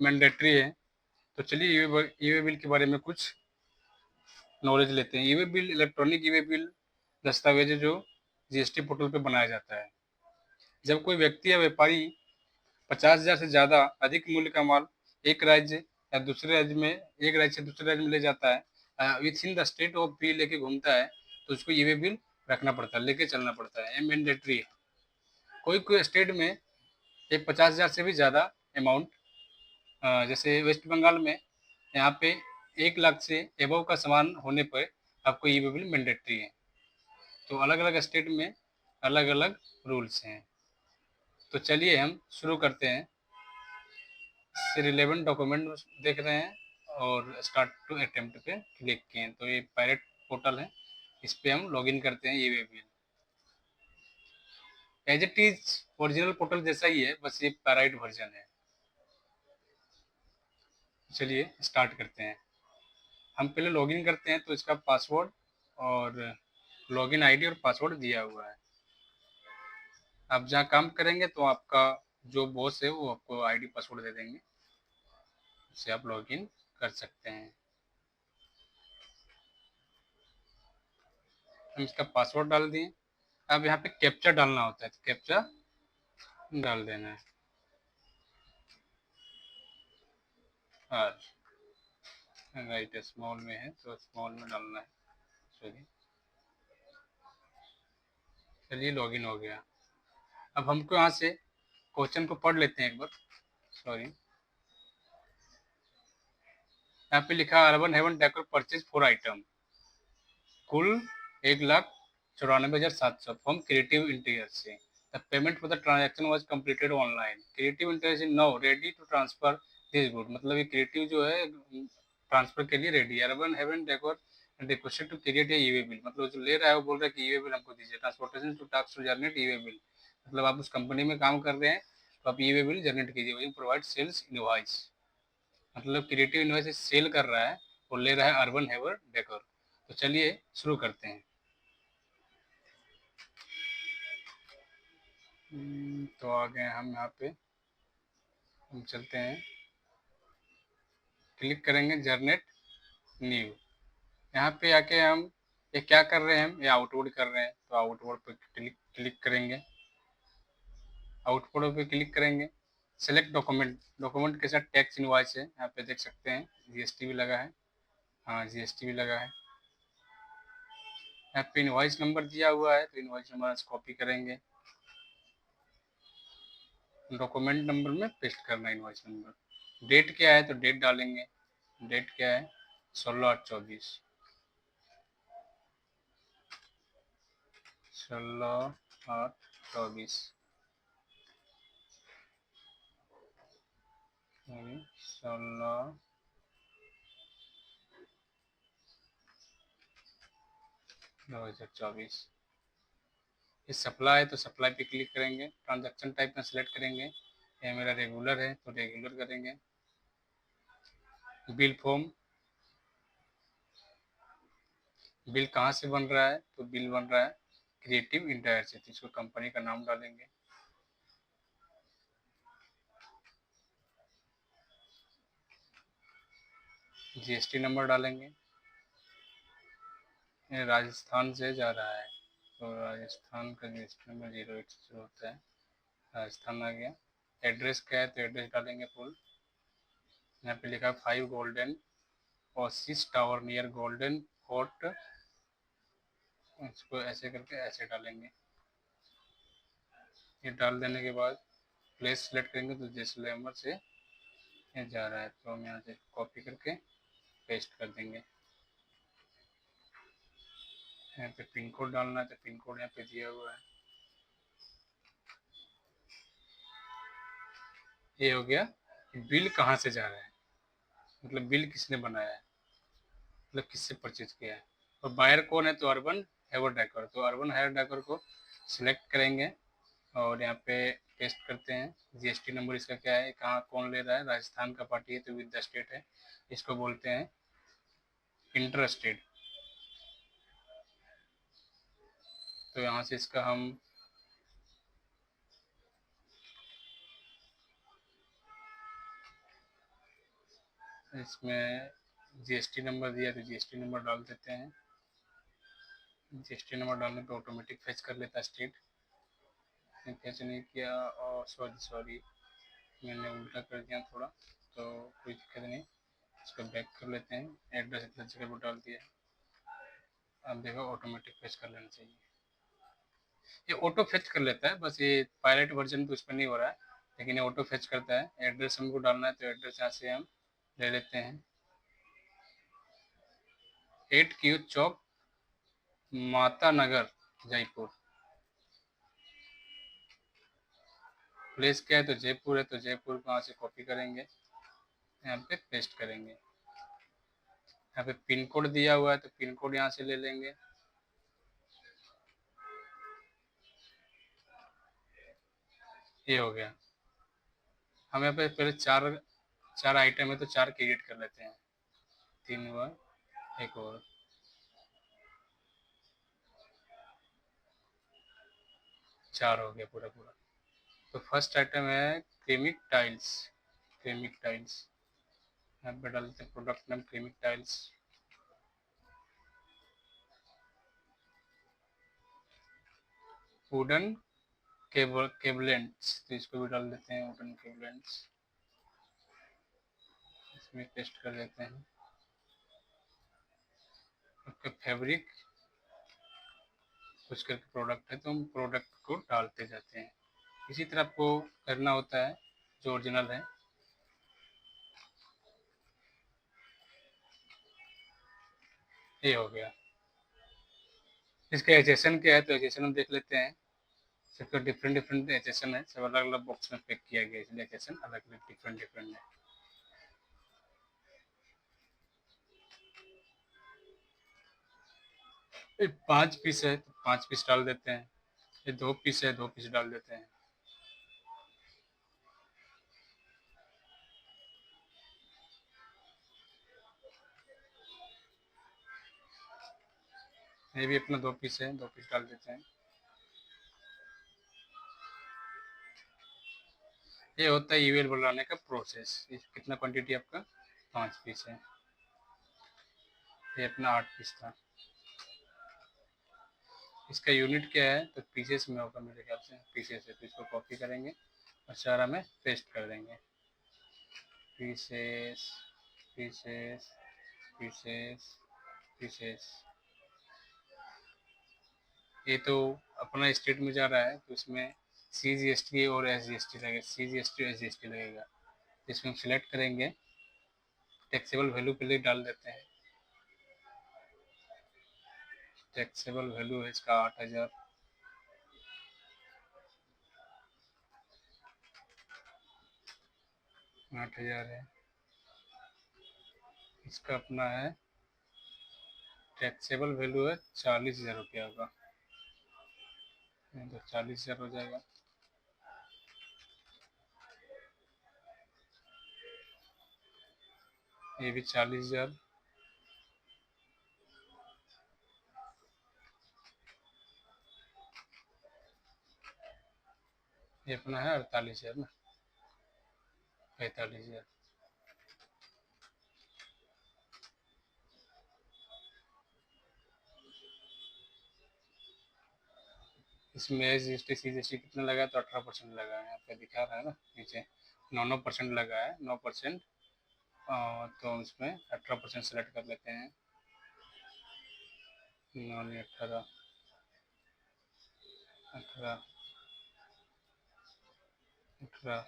Mandatory है। तो चलिए ई वे बिल के बारे में कुछ नॉलेज लेते हैं। ई वे बिल इलेक्ट्रॉनिक ई वे बिल दस्तावेज है जो जीएसटी पोर्टल पे बनाया जाता है। जब कोई व्यक्ति या व्यापारी 50,000 से ज़्यादा अधिक मूल्य का माल एक राज्य या दूसरे राज्य में एक राज्य से दूसरे राज्य में ले जाता है, within the state of B लेके घूमता है, तो उसको ई वे बिल रखना पड़ता है, लेके चलना पड़ता है। ये मैंडेटरी है। कोई कोई स्टेट में एक 50,000 से भी ज़्यादा अमाउंट, जैसे वेस्ट बंगाल में यहाँ पे 1 लाख से एबव का सामान होने पर आपको ई वे बिल मैंडेटरी है। तो अलग अलग स्टेट में अलग अलग रूल्स हैं। तो चलिए हम शुरू करते हैं। से रिलेवेंट डॉक्यूमेंट देख रहे हैं और स्टार्ट टू अटेम्प्ट पे क्लिक किए हैं। तो ये पायरेट पोर्टल है, इस पे हम लॉगिन करते हैं। ये way bill as it is original portal जैसा ही है, बस ये पैराइट वर्जन है। चलिए स्टार्ट करते हैं। हम पहले लॉगिन करते हैं, तो इसका पासवर्ड और लॉगिन आईडी और पासवर्ड दिया हुआ है। आप जहाँ काम करेंगे तो आपका जो बॉस है वो आपको आईडी पासवर्ड दे देंगे, उससे आप लॉगिन कर सकते हैं। हम इसका पासवर्ड डाल दिए। अब यहाँ पे कैप्चा डालना होता है, तो कैप्चा डाल देना है। और राइट स्मॉल में है तो स्मॉल में डालना है। चलिए चलिए लॉगिन हो गया। अब हमको यहाँ से क्वेश्चन को पढ़ लेते हैं एक बार। सॉरी, यहाँ पे लिखा Urban Haven Decor purchase 4 item, कुल 1,94,700 फ्रॉम क्रिएटिव इंटीरियर से। The payment for the transaction was completed online. Creative Interior is now ready to transfer this good. मतलब ये क्रिएटिव जो है ट्रांसफर के लिए रेडी है। Urban Haven Decor requested to create a eway bill. मतलब जो ले रहा है वो बोल रहा है कि ईवे बिल हमको दीजिए। Transportation to task to generate eway bill. मतलब आप उस कंपनी में काम कर रहे हैं तो आप ईवे बिल जनरेट कीजिए। प्रोवाइड सेल्स इनवॉइस, मतलब क्रिएटिव इनवॉइस सेल कर रहा है और ले रहा है अर्बन हेवर डेकोर। तो चलिए शुरू करते हैं। तो आ गए हम यहाँ पे। हम चलते हैं, क्लिक करेंगे जनरेट न्यू। यहाँ पे आके हम ये क्या कर रहे हैं, हम ये आउटवर्ड कर रहे हैं, तो आउटवर्ड पे क्लिक करेंगे। आउटपुट पे क्लिक करेंगे। सेलेक्ट डॉक्यूमेंट, डॉक्यूमेंट के साथ टैक्स इनवॉइस है, यहाँ पे देख सकते हैं जीएसटी भी लगा है। हाँ जीएसटी भी लगा है। यहाँ पे इनवॉइस नंबर दिया हुआ है, तो इनवॉइस नंबर कॉपी करेंगे, डॉक्यूमेंट नंबर में पेस्ट करना है इनवॉइस नंबर। डेट क्या है तो डेट डालेंगे। डेट क्या है 16/8/24। 16/8/24। 16/2024। ये सप्लाई है तो सप्लाई पे क्लिक करेंगे। ट्रांजैक्शन टाइप में सेलेक्ट करेंगे। ये मेरा रेगुलर है तो रेगुलर करेंगे। बिल फॉर्म, बिल कहाँ से बन रहा है तो बिल बन रहा है क्रिएटिव इंटीरियर से, तो इसको कंपनी का नाम डालेंगे। जीएसटी नंबर डालेंगे। ये राजस्थान से जा रहा है तो राजस्थान का जीएसटी नंबर 01 से शुरू होता है। राजस्थान आ गया। एड्रेस क्या है तो एड्रेस डालेंगे फुल। यहाँ पे लिखा है 5 golden Oasis tower near golden fort. इसको ऐसे करके ऐसे डालेंगे। ये डाल देने के बाद प्लेस सेलेक्ट करेंगे तो जैसलमेर से ये जा रहा है, तो हम यहाँ से कॉपी करके पेस्ट कर देंगे। यहाँ पे पिन कोड डालना है तो पिन कोड यहाँ पे दिया हुआ है। ये हो गया बिल कहाँ से जा रहा है, मतलब बिल किसने बनाया है, मतलब किससे परचेज किया है। और बायर कौन है तो अर्बन हेवर डेकोर। तो अर्बन हेवर डेकोर को सिलेक्ट करेंगे और यहाँ पे पेस्ट करते हैं। जीएसटी नंबर इसका क्या है, कहाँ कौन ले रहा है, राजस्थान का पार्टी है तो विद द स्टेट है, इसको बोलते हैं इंटर स्टेट। तो यहाँ से इसका हम इसमें जीएसटी नंबर दिया तो जीएसटी नंबर डाल देते हैं। जीएसटी नंबर डालने पे ऑटोमेटिक फेच कर लेता है स्टेट। फेच नहीं किया, और सॉरी मैंने उल्टा कर दिया थोड़ा, तो कोई दिक्कत नहीं। इसको बैक कर लेते हैं। एड्रेस इतना जगह पर डाल दिया, अब देखो ऑटोमेटिक फेच कर लेना चाहिए। ये ऑटो फेच कर लेता है, बस ये पायलट वर्जन तो उस पर नहीं हो रहा है, लेकिन ये ऑटो फेच करता है। एड्रेस हमको डालना है तो एड्रेस यहाँ से हम ले लेते हैं, 8 क्यू चौक, माता नगर, जयपुर। प्लेस क्या है तो जयपुर है, तो जयपुर को यहाँ से कॉपी करेंगे, यहाँ पे पेस्ट करेंगे। यहाँ पे पिन कोड दिया हुआ है तो पिन कोड यहाँ से ले लेंगे। ये हो गया। हम यहाँ पे पहले चार चार आइटम है तो 4 क्रिएट कर लेते हैं। 3 हुआ, एक और, 4 हो गया पूरा पूरा। तो फर्स्ट आइटम है क्रीमिक टाइल्स। क्रीमिक टाइल्स यहाँ पे डालते हैं, प्रोडक्ट नेम क्रीमिक टाइल्स। वुडन केबलेंट्स, तो इसको भी डाल देते हैं, वुडन केबलेंट्स। इसमें पेस्ट कर देते हैं। ओके, फैब्रिक कुछ करके प्रोडक्ट है तो हम प्रोडक्ट को डालते जाते हैं। इसी तरह आपको करना होता है जो ओरिजिनल है। ये हो गया। इसका एचएसएन क्या है तो एचएसएन हम देख लेते हैं। सबका डिफरेंट डिफरेंट एचएसएन है, सब अलग अलग बॉक्स में पैक किया गया, इसलिए एचएसएन अलग अलग डिफरेंट डिफरेंट है। ये 5 पीस है तो 5 पीस डाल देते हैं। ये 2 पीस है, 2 पीस डाल देते हैं। ये भी अपना 2 पीस है, 2 पीस डाल देते हैं। ये होता है ईमेल बनाने का प्रोसेस। कितना क्वांटिटी आपका? 5 पीस है। ये अपना 8 पीस था। इसका यूनिट क्या है तो पीसेस में होगा मेरे ख्याल से, पीसेस है तो इसको कॉपी करेंगे और सारा में पेस्ट कर देंगे। Pieces pieces pieces pieces. ये तो अपना स्टेट में जा रहा है तो इसमें CGST और SGST लगेगा, CGST और SGST लगेगा। तो इसमें हम सिलेक्ट करेंगे, टैक्सेबल वैल्यू पहले डाल देते हैं। टैक्सेबल वैल्यू है इसका 8,000। 8,000 है। इसका अपना है टैक्सेबल वैल्यू है 40,000 रुपया का, तो 40,000 हो जाएगा। ये भी 40,000। ये अपना है 48,000 ना, 45,000। इसमें SGST CGST कितना लगा तो 18% लगा है, यहाँ पे दिखा रहा है ना नीचे, 9% लगा है, 9%। तो हम इसमें 18% सेलेक्ट कर लेते हैं। 9 18, 18, 18।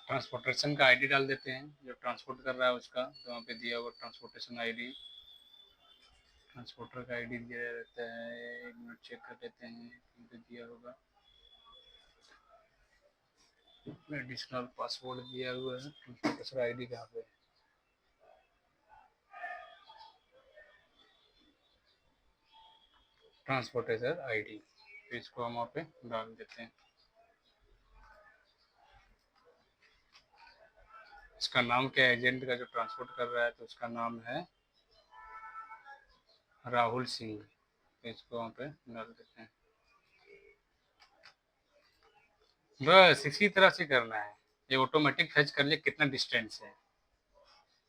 ट्रांसपोर्टेशन का आईडी डाल देते हैं, जो ट्रांसपोर्ट कर रहा है उसका, तो वहाँ पे दिया हुआ ट्रांसपोर्टेशन आईडी, ट्रांसपोर्टर का आईडी दिया रहता है। 1 मिनट चेक कर लेते हैं कहीं पे दिया होगा। एडिशनल पासवर्ड दिया हुआ है, ट्रांसपोर्टेशन आईडी कहाँ पे? ट्रांसपोर्टेशन आईडी, तो इसको हम वहाँ पे डाल देते हैं। इसका नाम क्या है एजेंट का जो ट्रांसपोर्ट कर रहा है, तो उसका नाम है राहुल सिंह, तो इसको वहाँ पे डाल देते हैं। बस इसी तरह से करना है। ये ऑटोमेटिक फेच कर ले कितना डिस्टेंस है,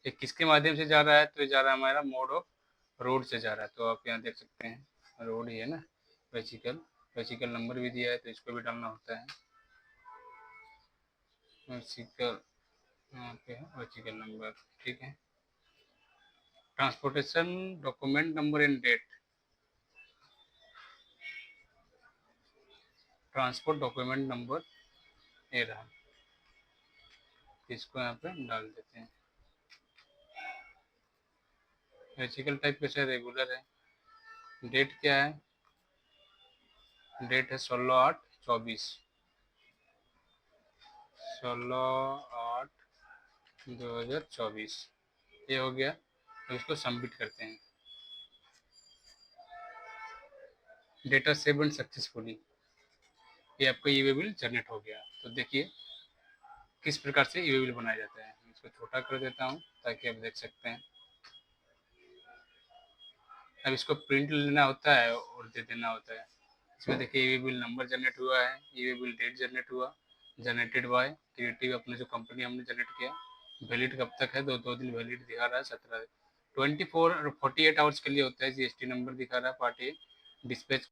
ये किसके माध्यम से जा रहा है, तो ये जा रहा है हमारा मोड ऑफ रोड से जा रहा है। तो आप यहाँ देख सकते हैं रोड ही है ना, वेसिकल, वेसिकल नंबर भी दिया है तो इसको भी डालना होता है। वेसिकल, यहाँ पे है वेसिकल नंबर, ठीक है। Transportation document number and date, transport document number ये रहा, इसको यहाँ पे डाल देते हैं। वेसिकल टाइप कैसे रेगुलर है, डेट क्या है, डेट है 16/8/24, 16/8/2024, ये हो गया। तो इसको सबमिट करते हैं। डेटा सेव एंड सक्सेसफुली, ये आपका ई वे बिल जनरेट हो गया। तो देखिए किस प्रकार से ई वे बिल बनाया जाता है। मैं इसको छोटा कर देता हूँ ताकि आप देख सकते हैं। अब इसको प्रिंट लेना होता है और दे देना होता है। इसमें देखिए ई वे बिल नंबर जनरेट हुआ है, ई वे बिल डेट जनरेट हुआ, जनरेटेड बाय क्रिएटिव, अपने जो कंपनी हमने जनरेट किया। वैलिड कब तक है, दो दिन वैलिड दिखा रहा है, 17 24 और 48 आवर्स के लिए होता है। जीएसटी नंबर दिखा रहा है, पार्टी डिस्पैच